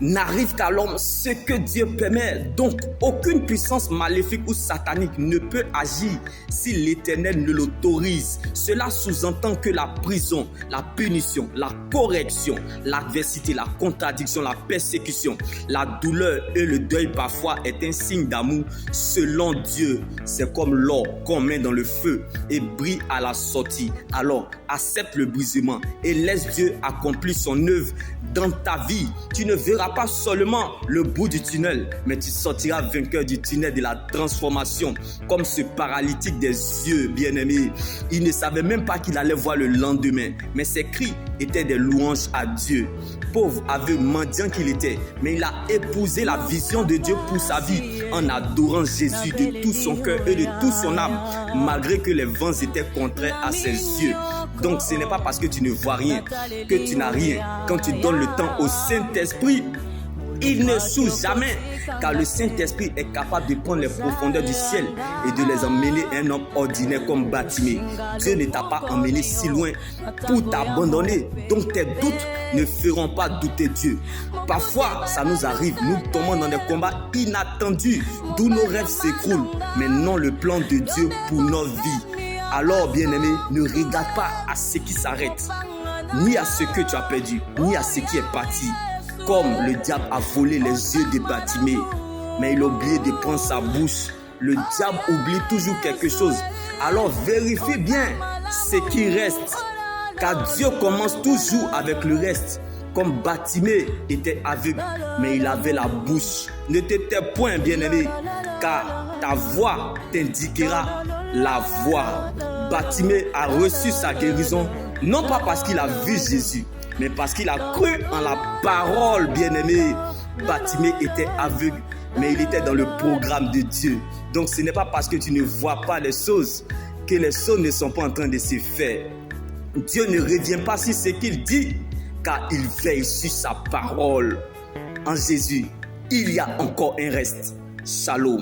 n'arrive qu'à l'homme ce que Dieu permet. Donc, aucune puissance maléfique ou satanique ne peut agir si l'Éternel ne l'autorise. Cela sous-entend que la prison, la punition, la correction, l'adversité, la contradiction, la persécution, la douleur et le deuil parfois est un signe d'amour selon Dieu. C'est comme l'or qu'on met dans le feu et brille à la sortie. Alors, accepte le brisement et laisse Dieu accomplir son œuvre dans ta vie. Tu ne verras pas seulement le bout du tunnel, mais tu sortiras vainqueur du tunnel de la transformation, comme ce paralytique des yeux, bien-aimé. Il ne savait même pas qu'il allait voir le lendemain, mais ses cris étaient des louanges à Dieu. Pauvre, aveugle, mendiant qu'il était, mais il a épousé la vision de Dieu pour sa vie en adorant Jésus de tout son cœur et de toute son âme, malgré que les vents étaient contraires à ses yeux. Donc ce n'est pas parce que tu ne vois rien que tu n'as rien. Quand tu donnes le temps au Saint-Esprit, il ne souffre jamais, car le Saint-Esprit est capable de prendre les profondeurs du ciel et de les emmener un homme ordinaire comme Bartimée. Dieu ne t'a pas emmené si loin pour t'abandonner, donc tes doutes ne feront pas douter Dieu. Parfois, ça nous arrive, nous tombons dans des combats inattendus, d'où nos rêves s'écroulent, mais non le plan de Dieu pour nos vies. Alors, bien-aimé, ne regarde pas à ce qui s'arrête, ni à ce que tu as perdu, ni à ce qui est parti. Comme le diable a volé les yeux de Bartimée, mais il a oublié de prendre sa bouche. Le diable oublie toujours quelque chose. Alors vérifie bien ce qui reste, car Dieu commence toujours avec le reste. Comme Bartimée était aveugle, mais il avait la bouche. Ne te tais point, bien-aimé, car ta voix t'indiquera la voie. Bartimée a reçu sa guérison, non pas parce qu'il a vu Jésus, mais parce qu'il a cru en la parole, bien-aimé. Bartimée était aveugle, mais il était dans le programme de Dieu. Donc ce n'est pas parce que tu ne vois pas les choses que les choses ne sont pas en train de se faire. Dieu ne revient pas sur ce qu'il dit, car il veille sur sa parole. En Jésus, il y a encore un reste. Shalom.